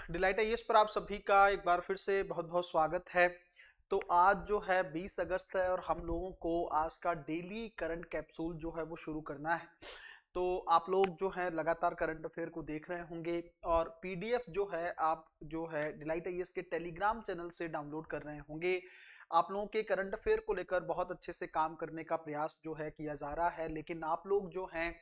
Delight IAS पर आप सभी का एक बार फिर से बहुत बहुत स्वागत है। तो आज जो है 20 अगस्त है और हम लोगों को आज का डेली करंट कैप्सूल जो है वो शुरू करना है। तो आप लोग जो है लगातार करंट अफेयर को देख रहे होंगे और पीडीएफ जो है आप जो है डिलाइट आईएएस के टेलीग्राम चैनल से डाउनलोड कर रहे होंगे। आप लोगों के करंट अफेयर को लेकर बहुत अच्छे से काम करने का प्रयास जो है किया जा रहा है, लेकिन आप लोग जो हैं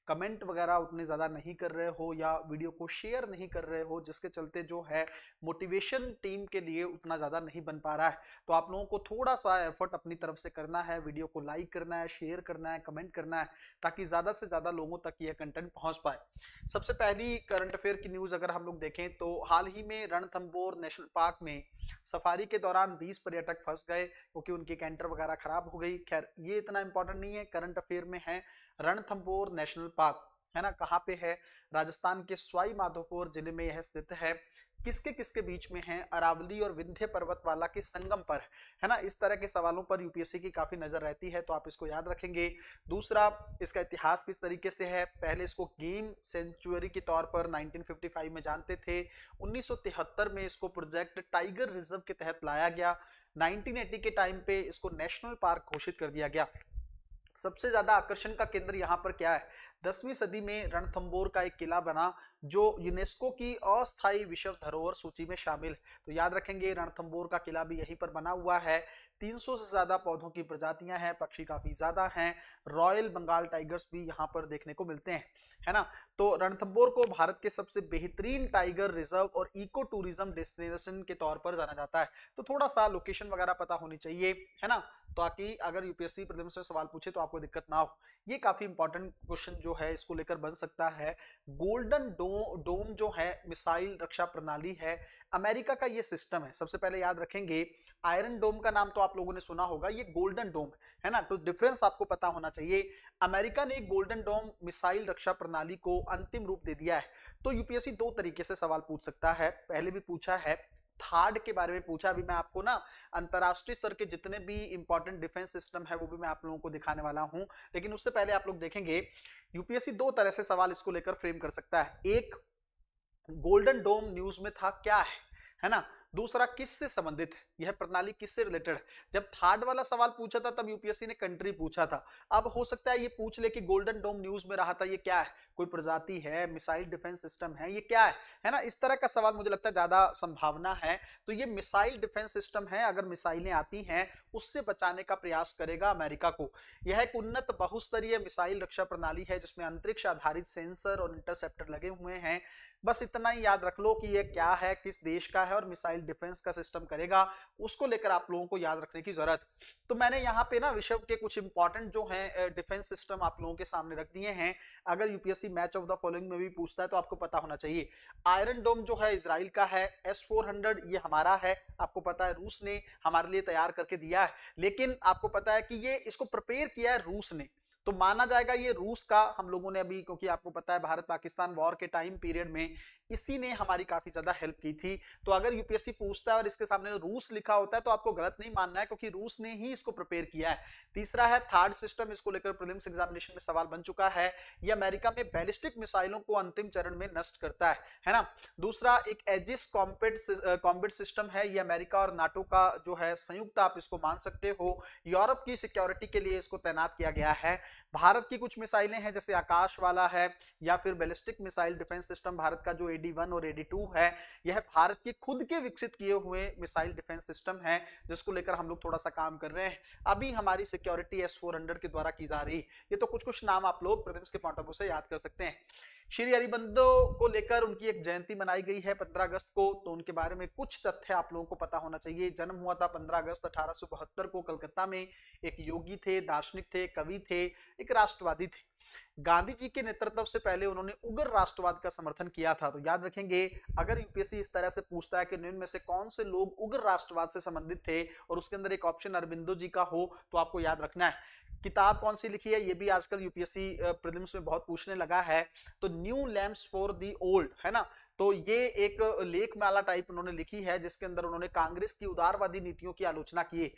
कमेंट वगैरह उतने ज़्यादा नहीं कर रहे हो या वीडियो को शेयर नहीं कर रहे हो, जिसके चलते जो है मोटिवेशन टीम के लिए उतना ज़्यादा नहीं बन पा रहा है। तो आप लोगों को थोड़ा सा एफर्ट अपनी तरफ से करना है, वीडियो को लाइक करना है, शेयर करना है, कमेंट करना है, ताकि ज़्यादा से ज़्यादा लोगों तक ये कंटेंट पहुंच पाए। सबसे पहली करंट अफेयर की न्यूज़ अगर हम लोग देखें तो हाल ही में रणथंबोर नेशनल पार्क में सफारी के दौरान 20 पर्यटक फंस गए क्योंकि उनकी कैंटर वगैरह खराब हो गई। खैर ये इतना इंपॉर्टेंट नहीं है, करंट अफेयर में है। रणथंबोर नेशनल पार्क है ना, कहाँ पे है? राजस्थान के सवाई माधोपुर जिले में यह स्थित है। किसके किसके बीच में है? अरावली और विंध्य पर्वतमाला के संगम पर, है ना। इस तरह के सवालों पर यूपीएससी की काफी नजर रहती है, तो आप इसको याद रखेंगे। दूसरा, इसका इतिहास किस तरीके से है? पहले इसको गेम सेंचुरी के तौर पर 1955 में जानते थे। 1973 में इसको प्रोजेक्ट टाइगर रिजर्व के तहत लाया गया। 1980 के टाइम पे इसको नेशनल पार्क घोषित कर दिया गया। सबसे ज्यादा आकर्षण का केंद्र यहाँ पर क्या है? 10वीं सदी में रणथंबोर का एक किला बना जो यूनेस्को की अस्थायी विश्व धरोहर सूची में शामिल है। तो याद रखेंगे रणथंबोर का किला भी यहीं पर बना हुआ है। 300 से ज्यादा पौधों की प्रजातियां हैं, पक्षी काफी ज्यादा हैं, रॉयल बंगाल टाइगर्स भी यहाँ पर देखने को मिलते हैं, है ना। तो रणथंबोर को भारत के सबसे बेहतरीन टाइगर रिजर्व और इको टूरिज्म डेस्टिनेशन के तौर पर जाना जाता है। तो थोड़ा सा लोकेशन वगैरह पता होनी चाहिए, है ना, ताकि अगर यूपीएससी प्रीलिम्स में सवाल पूछे तो आपको दिक्कत ना हो। ये काफी इंपॉर्टेंट क्वेश्चन जो है इसको लेकर बन सकता है। गोल्डन डोम जो है मिसाइल रक्षा प्रणाली है, अमेरिका का ये सिस्टम है। सबसे पहले याद रखेंगे आयरन डोम का नाम तो आप लोगों ने सुना होगा, ये गोल्डन डोम है ना। तो डिफरेंस आपको पता होना चाहिए। अमेरिका ने गोल्डन डोम मिसाइल रक्षा प्रणाली को अंतिम रूप दे दिया है। तो यूपीएससी दो तरीके से सवाल पूछ सकता है। पहले भी पूछा है, थार्ड के बारे में पूछा। अभी मैं आपको ना अंतरराष्ट्रीय स्तर के जितने भी इंपॉर्टेंट डिफेंस सिस्टम है वो भी मैं आप लोगों को दिखाने वाला हूं, लेकिन उससे पहले आप लोग देखेंगे यूपीएससी दो तरह से सवाल इसको लेकर फ्रेम कर सकता है। एक, गोल्डन डोम न्यूज में था क्या है ना। दूसरा, किससे संबंधित है, यह प्रणाली किससे रिलेटेड है। जब थर्ड वाला सवाल पूछा था तब यूपीएससी ने कंट्री पूछा था। अब हो सकता है ये पूछ ले कि गोल्डन डोम न्यूज में रहा था, ये क्या है? कोई प्रजाति है, मिसाइल डिफेंस सिस्टम है, ये क्या है ना। इस तरह का सवाल मुझे लगता है ज्यादा संभावना है। तो ये मिसाइल डिफेंस सिस्टम है, अगर मिसाइलें आती हैं उससे बचाने का प्रयास करेगा अमेरिका को। यह एक उन्नत बहुस्तरीय मिसाइल रक्षा प्रणाली है जिसमें अंतरिक्ष आधारित सेंसर और इंटरसेप्टर लगे हुए हैं। बस इतना ही याद रख लो कि ये क्या है, किस देश का है और मिसाइल डिफेंस का सिस्टम करेगा, उसको लेकर आप लोगों को याद रखने की जरूरत। तो मैंने यहाँ पे ना विश्व के कुछ इंपॉर्टेंट जो है डिफेंस सिस्टम आप लोगों के सामने रख दिए हैं। अगर UPSC match of the following में भी पूछता है तो आपको पता होना चाहिए। आयरन डोम जो है इजराइल का है, S-400 ये हमारा है। आपको पता है रूस ने हमारे लिए तैयार करके दिया है, लेकिन आपको पता है कि ये इसको प्रिपेयर किया है रूस ने, तो माना जाएगा ये रूस का। हम लोगों ने अभी, क्योंकि आपको पता है भारत पाकिस्तान वॉर के टाइम पीरियड में इसी ने हमारी काफी ज्यादा हेल्प की थी। तो अगर यूपीएससी पूछता है और इसके सामने रूस लिखा होता है तो आपको गलत नहीं मानना है, क्योंकि रूस ने ही इसको प्रिपेयर किया है। तीसरा है थर्ड सिस्टम, इसको लेकर प्रीलिम्स एग्जामिनेशन में सवाल बन चुका है। ये अमेरिका में बैलिस्टिक मिसाइलों को अंतिम चरण में नष्ट करता है ना। दूसरा, एक एजिस कॉम्बैट सिस्टम है, ये अमेरिका और नाटो का जो है संयुक्त, आप इसको मान सकते हो। यूरोप की सिक्योरिटी के लिए इसको तैनात किया गया है। भारत की कुछ मिसाइलें हैं जैसे आकाश वाला है, या फिर ballistic missile defence system Bharat का जो AD-1 और AD-2 है, यह भारत के खुद के विकसित किए हुए मिसाइल डिफेंस सिस्टम है, जिसको लेकर हम लोग थोड़ा सा काम कर रहे हैं। अभी हमारी सिक्योरिटी S-400 के द्वारा की जा रही। ये तो कुछ कुछ नाम आप लोग प्रीलिम्स के पॉइंट ऑफ व्यू से याद कर सकते हैं। श्री अरबिंदो को लेकर उनकी एक जयंती मनाई गई है 15 अगस्त को, तो उनके बारे में कुछ तथ्य आप लोगों को पता होना चाहिए। जन्म हुआ था 15 अगस्त 1872 को कलकत्ता में। एक योगी थे, दार्शनिक थे, कवि थे, एक राष्ट्रवादी थे। गांधी जी के नेतृत्व से पहले उन्होंने उग्र राष्ट्रवाद का समर्थन किया था। तो याद रखेंगे, अगर यूपीएससी इस तरह से पूछता है कि निम्न में से कौन से लोग उग्र राष्ट्रवाद से संबंधित थे और उसके अंदर एक ऑप्शन अरबिंदो जी का हो, तो आपको याद रखना है। किताब कौन सी लिखी है, ये भी आजकल यूपीएससी प्रीलिम्स में बहुत पूछने लगा है। तो new lamps for the old, है ना। तो ये एक लेखमाला टाइप उन्होंने लिखी है जिसके अंदर उन्होंने कांग्रेस की उदारवादी नीतियों की आलोचना की।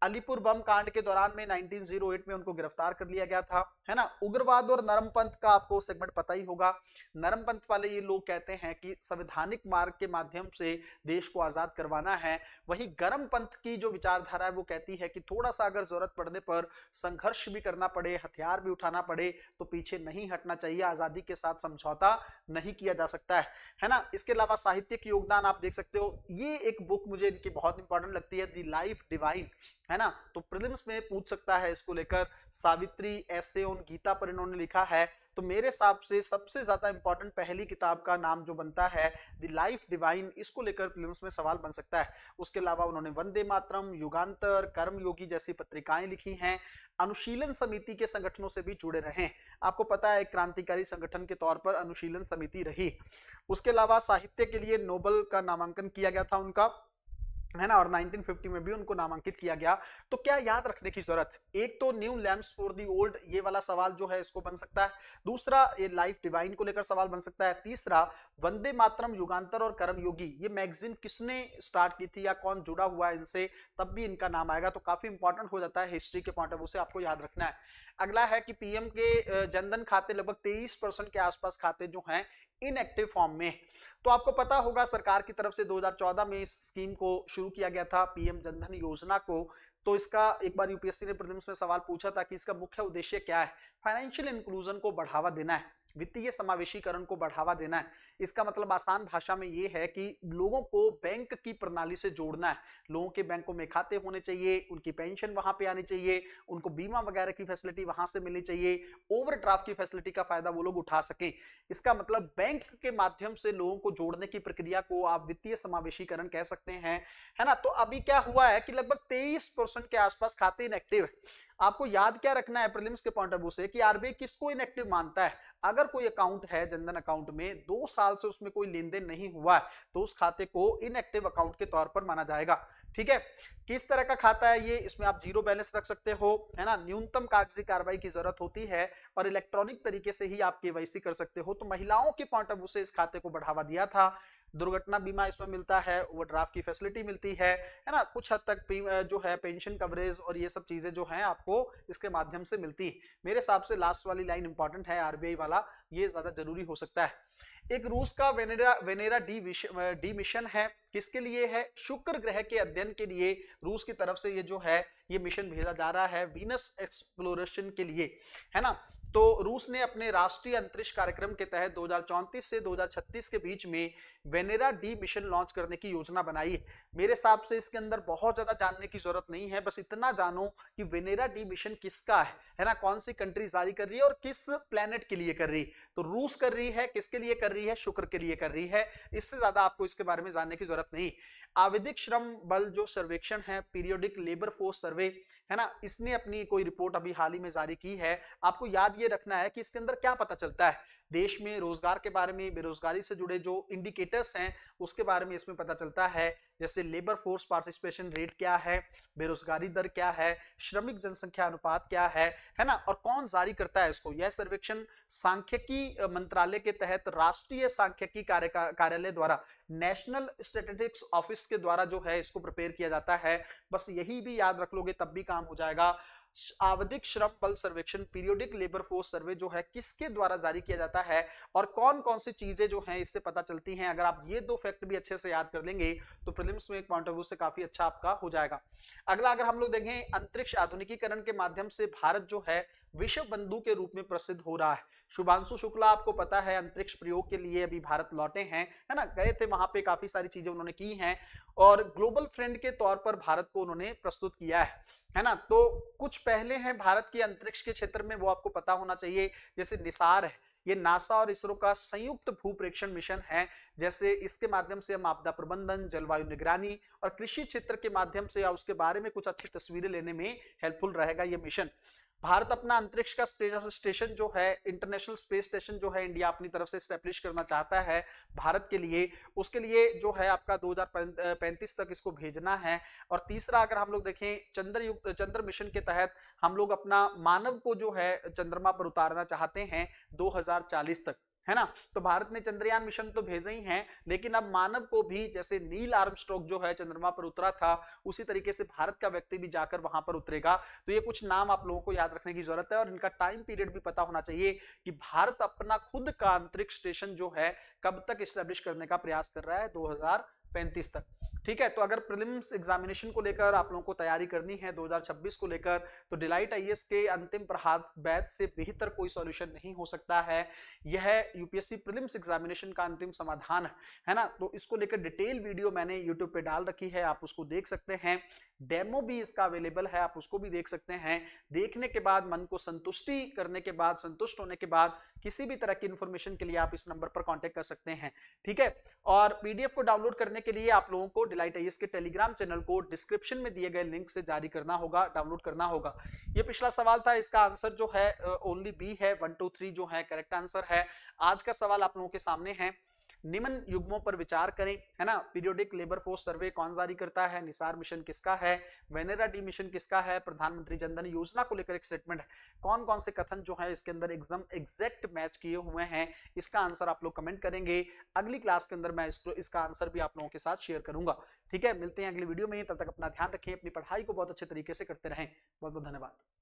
अलीपुर बम कांड के दौरान में 1908 में उनको गिरफ्तार कर लिया गया था, है ना। उग्रवाद और नरमपंथ का आपको सेगमेंट पता ही होगा। नरमपंथ वाले ये लोग कहते हैं कि संवैधानिक मार्ग के माध्यम से देश को आजाद करवाना है। वहीं गरम पंथ की जो विचारधारा है वो कहती है कि थोड़ा सा अगर जरूरत पड़ने पर संघर्ष भी करना पड़े, हथियार भी उठाना पड़े, तो पीछे नहीं हटना चाहिए, आजादी के साथ समझौता नहीं किया जा सकता है ना। इसके अलावा साहित्यिक योगदान आप देख सकते हो। ये एक बुक मुझे इनकी बहुत इंपॉर्टेंट लगती है, द लाइफ डिवाइन, है ना। तो प्रीलिम्स में पूछ सकता है इसको लेकर। सावित्री ऐसे ऑन गीता पर इन्होंने लिखा है। तो मेरे हिसाब से सबसे ज्यादा इंपॉर्टेंट पहली किताब का नाम जो बनता है द लाइफ डिवाइन, इसको लेकर प्रीलिम्स में सवाल बन सकता है। उसके अलावा उन्होंने वंदे मातरम, युगांतर, कर्मयोगी जैसी पत्रिकाएं लिखी हैं। अनुशीलन समिति के संगठनों से भी जुड़े रहे। आपको पता है क्रांतिकारी संगठन के तौर पर अनुशीलन समिति रही। उसके अलावा साहित्य के लिए नोबेल का नामांकन किया गया था उनका, है ना, और 1950 में भी उनको नामांकित किया गया। तो क्या याद रखने की जरूरत, एक तो new lamps for the old, ये वाला सवाल जो है इसको बन सकता है। दूसरा ये लाइफ डिवाइन को लेकर सवाल बन सकता है। तीसरा वंदे मातरम, युगांतर और कर्मयोगी, ये मैगजीन किसने स्टार्ट की थी या कौन जुड़ा हुआ है इनसे, तब भी इनका नाम आएगा। तो काफी इंपॉर्टेंट हो जाता है हिस्ट्री के पॉइंट ऑफ व्यू से, आपको याद रखना है। अगला है कि पीएम के जनधन खाते लगभग 23% के आसपास खाते जो हैं इनएक्टिव फॉर्म में। तो आपको पता होगा सरकार की तरफ से 2014 में इस स्कीम को शुरू किया गया था, पीएम जनधन योजना को। तो इसका एक बार यूपीएससी ने प्रीलिम्स में सवाल पूछा था कि इसका मुख्य उद्देश्य क्या है। फाइनेंशियल इंक्लूजन को बढ़ावा देना है, वित्तीय समावेशीकरण को बढ़ावा देना है। इसका मतलब आसान भाषा में यह है कि लोगों को बैंक की प्रणाली से जोड़ना है। लोगों के बैंकों में खाते होने चाहिए, उनकी पेंशन वहां पे आनी चाहिए, उनको बीमा वगैरह की फैसिलिटी वहां से मिलनी चाहिए, ओवरड्राफ्ट की फैसिलिटी का फायदा वो लोग उठा सकें। इसका मतलब बैंक के माध्यम से लोगों को जोड़ने की प्रक्रिया को आप वित्तीय समावेशीकरण कह सकते हैं, है ना। तो अभी क्या हुआ है कि लगभग 23% के आसपास खाते इनएक्टिव है। आपको याद क्या रखना है प्रीलिम्स के पॉइंट ऑफ व्यू से कि आरबीआई किसको इनएक्टिव मानता है। अगर कोई अकाउंट है जनधन अकाउंट में 2 साल से उसमें कोई लेन देन नहीं हुआ है, तो उस खाते को इनएक्टिव अकाउंट के तौर पर माना जाएगा। ठीक है, किस तरह का खाता है ये, इसमें आप जीरो बैलेंस रख सकते हो, है ना। न्यूनतम कागजी कार्रवाई की जरूरत होती है और इलेक्ट्रॉनिक तरीके से ही आप केवाईसी कर सकते हो। तो महिलाओं के पॉइंट ऑफ व्यू से इस खाते को बढ़ावा दिया था। दुर्घटना बीमा इसमें मिलता है, ओवरड्राफ्ट की फैसिलिटी मिलती है ना। कुछ हद तक जो है पेंशन कवरेज और ये सब चीजें जो हैं आपको इसके माध्यम से मिलती है। मेरे हिसाब से लास्ट वाली लाइन इंपॉर्टेंट है, आरबीआई वाला, ये ज्यादा जरूरी हो सकता है। एक रूस का वेनेरा डी मिशन है, किसके लिए है, शुक्र ग्रह के अध्ययन के लिए रूस की तरफ से ये जो है ये मिशन भेजा जा रहा है वीनस एक्सप्लोरेशन के लिए, है ना। तो रूस ने अपने राष्ट्रीय अंतरिक्ष कार्यक्रम के तहत 2034 से 2036 के बीच में वेनेरा डी मिशन लॉन्च करने की योजना बनाई है। मेरे हिसाब से इसके अंदर बहुत ज्यादा जानने की जरूरत नहीं है, बस इतना जानो कि वेनेरा डी मिशन किसका है ना, कौन सी कंट्री जारी कर रही है और किस प्लेनेट के लिए कर रही है। तो रूस कर रही है, किसके लिए कर रही है, शुक्र के लिए कर रही है। इससे ज्यादा आपको इसके बारे में जानने की जरूरत नहीं। आवधिक श्रम बल जो सर्वेक्षण है, पीरियोडिक लेबर फोर्स सर्वे, है ना, इसने अपनी कोई रिपोर्ट अभी हाल ही में जारी की है। आपको याद ये रखना है कि इसके अंदर क्या पता चलता है, देश में रोजगार के बारे में, बेरोजगारी से जुड़े जो इंडिकेटर्स हैं उसके बारे में इसमें पता चलता है। जैसे लेबर फोर्स पार्टिसिपेशन रेट क्या है, बेरोजगारी दर क्या है, श्रमिक जनसंख्या अनुपात क्या है ना, और कौन जारी करता है इसको। यह सर्वेक्षण सांख्यिकी मंत्रालय के तहत राष्ट्रीय सांख्यिकी कार्यालय द्वारा, नेशनल स्टैटिस्टिक्स ऑफिस के द्वारा जो है इसको प्रिपेयर किया जाता है। बस यही भी याद रख लोगे तब भी काम हो जाएगा। आवधिक श्रम बल सर्वेक्षण, पीरियोडिक लेबर फोर्स सर्वे जो है किसके द्वारा जारी किया जाता है और कौन कौन सी चीजें जो हैं इससे पता चलती हैं। अगर आप ये दो फैक्ट भी अच्छे से याद कर लेंगे तो प्रीलिम्स में एक पॉइंट ऑफ व्यू से काफी अच्छा आपका हो जाएगा। अगला अगर हम लोग देखें, अंतरिक्ष आधुनिकीकरण के माध्यम से भारत जो है विश्व बंधु के रूप में प्रसिद्ध हो रहा है। शुभांशु शुक्ला आपको पता है अंतरिक्ष प्रयोग के लिए अभी भारत लौटे हैं, है ना, गए थे वहां पे, काफी सारी चीजें उन्होंने की हैं और ग्लोबल फ्रेंड के तौर पर भारत को उन्होंने प्रस्तुत किया है ना। तो कुछ पहले हैं भारत के अंतरिक्ष के क्षेत्र में, वो आपको पता होना चाहिए। जैसे निसार है, ये नासा और इसरो का संयुक्त भूप्रेक्षण मिशन है। जैसे इसके माध्यम से हम आपदा प्रबंधन, जलवायु निगरानी और कृषि क्षेत्र के माध्यम से या उसके बारे में कुछ अच्छी तस्वीरें लेने में हेल्पफुल रहेगा ये मिशन। भारत अपना अंतरिक्ष का स्टेशन जो है, इंटरनेशनल स्पेस स्टेशन जो है, इंडिया अपनी तरफ से स्टैब्लिश करना चाहता है भारत के लिए। उसके लिए जो है आपका 2035 तक इसको भेजना है। और तीसरा अगर हम लोग देखें, चंद्र मिशन के तहत हम लोग अपना मानव को जो है चंद्रमा पर उतारना चाहते हैं 2040 तक। है ना। तो भारत ने चंद्रयान मिशन तो भेजे ही हैं, लेकिन अब मानव को भी, जैसे नील आर्मस्ट्रॉन्ग जो है चंद्रमा पर उतरा था, उसी तरीके से भारत का व्यक्ति भी जाकर वहां पर उतरेगा। तो ये कुछ नाम आप लोगों को याद रखने की जरूरत है, और इनका टाइम पीरियड भी पता होना चाहिए कि भारत अपना खुद का अंतरिक्ष स्टेशन जो है कब तक स्टैब्लिश करने का प्रयास कर रहा है, 2035 तक। ठीक है, तो अगर प्रीलिम्स एग्जामिनेशन को लेकर आप लोगों को तैयारी करनी है 2026 को लेकर, तो डिलाइट आईएएस के अंतिम प्रहार बैच से बेहतर कोई सॉल्यूशन नहीं हो सकता है। यह यूपीएससी प्रीलिम्स एग्जामिनेशन का अंतिम समाधान है ना। तो इसको लेकर डिटेल वीडियो मैंने यूट्यूब पे डाल रखी है, आप उसको देख सकते हैं। डेमो भी इसका अवेलेबल है, आप उसको भी देख सकते हैं। देखने के बाद मन को संतुष्टि करने के बाद, संतुष्ट होने के बाद, किसी भी तरह की इंफॉर्मेशन के लिए आप इस नंबर पर कांटेक्ट कर सकते हैं। ठीक है, और पीडीएफ को डाउनलोड करने के लिए आप लोगों को डिलाइट आईएएस के टेलीग्राम चैनल को डिस्क्रिप्शन में दिए गए लिंक से जारी करना होगा, डाउनलोड करना होगा। ये पिछला सवाल था, इसका आंसर जो है ओनली बी है, 1 2 3 जो है करेक्ट आंसर है। आज का सवाल आप लोगों के सामने है, निम्न युग्मों पर विचार करें, है ना। पीरियोडिक लेबर फोर्स सर्वे कौन जारी करता है, निसार मिशन किसका है, वेनेरा डी मिशन किसका है, प्रधानमंत्री जनधन योजना को लेकर एक स्टेटमेंट है, कौन कौन से कथन जो है इसके अंदर एकदम एग्जैक्ट मैच किए हुए हैं, इसका आंसर आप लोग कमेंट करेंगे। अगली क्लास के अंदर मैं इसका आंसर भी आप लोगों के साथ शेयर करूंगा। ठीक है, मिलते हैं अगली वीडियो में, तब तक अपना ध्यान रखें, अपनी पढ़ाई को बहुत अच्छे तरीके से करते रहें। बहुत बहुत धन्यवाद।